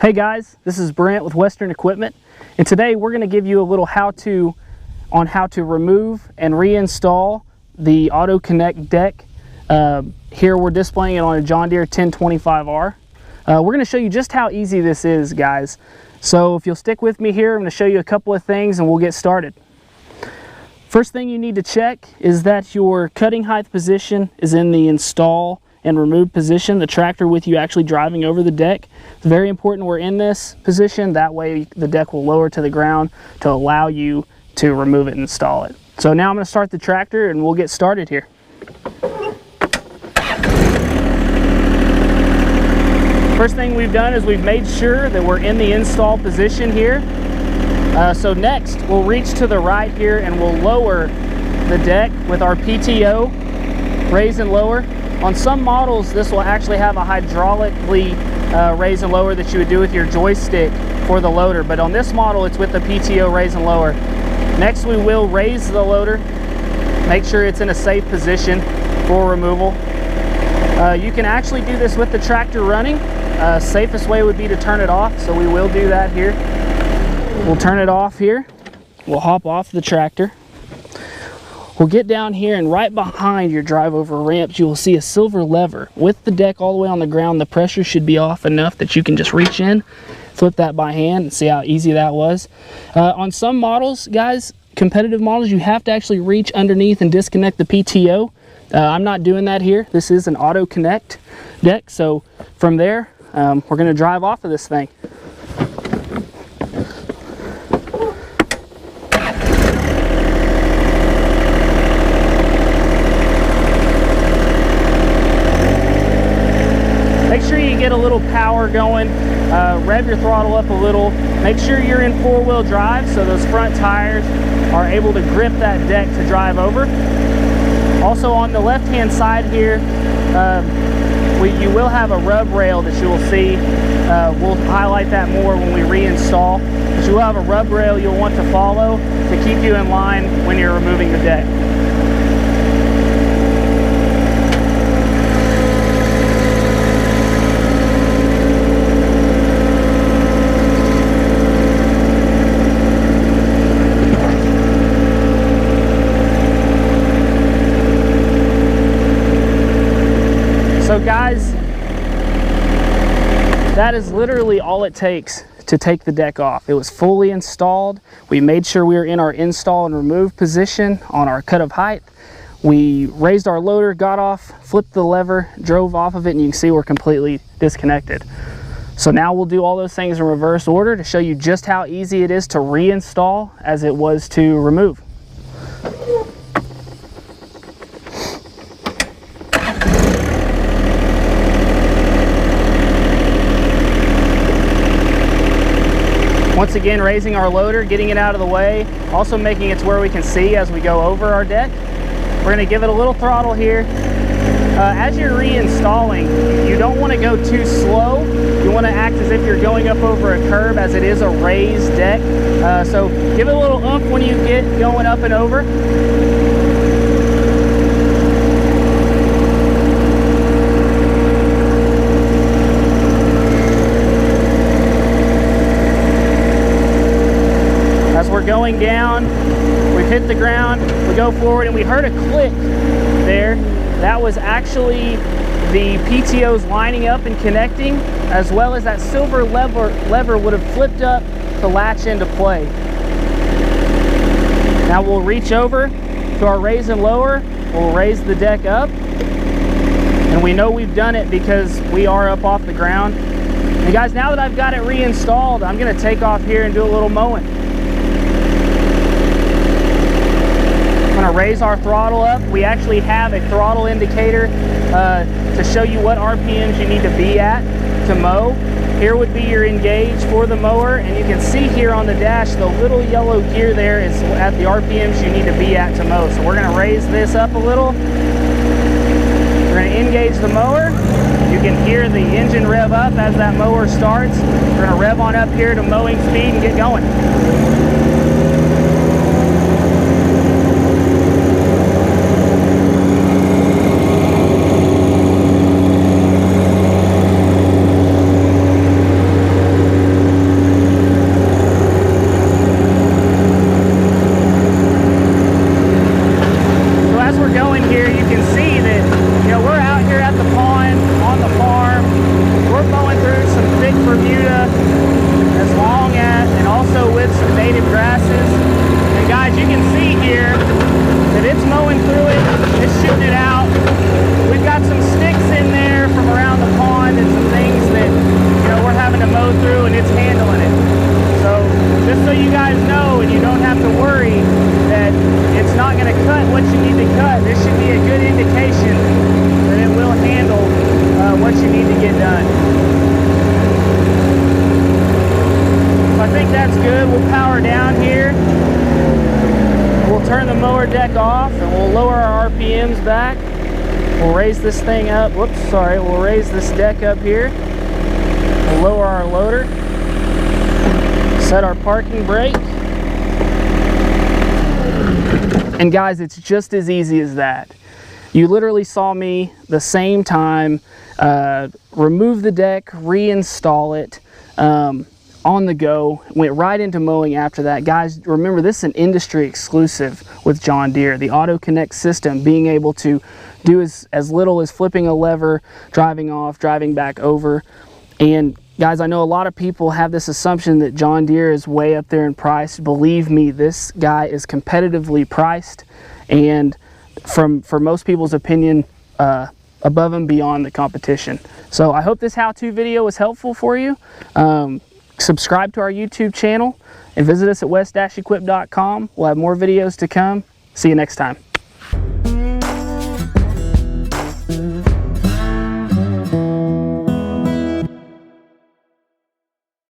Hey guys, this is Brent with Western Equipment, and today we're going to give you a little how-to on how to remove and reinstall the Auto Connect deck. Here we're displaying it on a John Deere 1025R. We're going to show you just how easy this is, guys. So if you'll stick with me here, I'm going to show you a couple of things and we'll get started. First thing you need to check is that your cutting height position is in the install and remove position, the tractor with you actually driving over the deck. It's very important we're in this position, that way the deck will lower to the ground to allow you to remove it and install it. So now I'm going to start the tractor and we'll get started here. First thing we've done is we've made sure that we're in the install position here. So next we'll reach to the right here and we'll lower the deck with our PTO, raise and lower. On some models, this will actually have a hydraulically raise and lower that you would do with your joystick for the loader, but on this model, it's with the PTO raise and lower. Next, we will raise the loader, make sure it's in a safe position for removal. You can actually do this with the tractor running. Safest way would be to turn it off, so we will do that here. We'll turn it off here. We'll hop off the tractor. We'll get down here, and right behind your drive over ramps, you will see a silver lever. With the deck all the way on the ground, the pressure should be off enough that you can just reach in, flip that by hand, and see how easy that was. On some models, guys, competitive models, you have to actually reach underneath and disconnect the PTO. I'm not doing that here. This is an Auto Connect deck, so from there, we're going to drive off of this thing. Make sure you get a little power going, rev your throttle up a little, make sure you're in four-wheel drive so those front tires are able to grip that deck to drive over. Also on the left-hand side here, you will have a rub rail that you will see. We'll highlight that more when we reinstall. But you will have a rub rail you'll want to follow to keep you in line when you're removing the deck. So guys, that is literally all it takes to take the deck off. It was fully installed. We made sure we were in our install and remove position on our cut of height. We raised our loader, got off, flipped the lever, drove off of it, and you can see we're completely disconnected. So now we'll do all those things in reverse order to show you just how easy it is to reinstall as it was to remove. Once again, raising our loader, getting it out of the way, also making it to where we can see as we go over our deck. We're going to give it a little throttle here. As you're reinstalling, you don't want to go too slow. You want to act as if you're going up over a curb, as it is a raised deck. So give it a little oomph when you get going up and over. Going down, we hit the ground, we go forward, and we heard a click there. That was actually the PTOs lining up and connecting, as well as that silver lever would have flipped up to latch into play. Now we'll reach over to our raise and lower, we'll raise the deck up, and we know we've done it because we are up off the ground. And guys, now that I've got it reinstalled, I'm going to take off here and do a little mowing. I'm going to raise our throttle up. We actually have a throttle indicator to show you what RPMs you need to be at to mow. Here would be your engage for the mower, and you can see here on the dash the little yellow gear there is at the RPMs you need to be at to mow. So we're going to raise this up a little. We're going to engage the mower. You can hear the engine rev up as that mower starts. We're going to rev on up here to mowing speed and get going. guys know, and you don't have to worry that it's not going to cut what you need to cut. This should be a good indication that it will handle what you need to get done. So I think that's good. We'll power down here. We'll turn the mower deck off and we'll lower our RPMs back. We'll raise this thing up. Whoops, sorry. We'll raise this deck up here. We'll lower our loader. Set our parking brake. And guys, it's just as easy as that. You literally saw me the same time remove the deck, reinstall it on the go, went right into mowing after that. Guys, remember, this is an industry exclusive with John Deere. The Auto Connect system, being able to do as little as flipping a lever, driving off, driving back over. And guys, I know a lot of people have this assumption that John Deere is way up there in price. Believe me, this guy is competitively priced, and for most people's opinion, above and beyond the competition. So I hope this how-to video was helpful for you. Subscribe to our YouTube channel and visit us at west-equip.com. We'll have more videos to come. See you next time.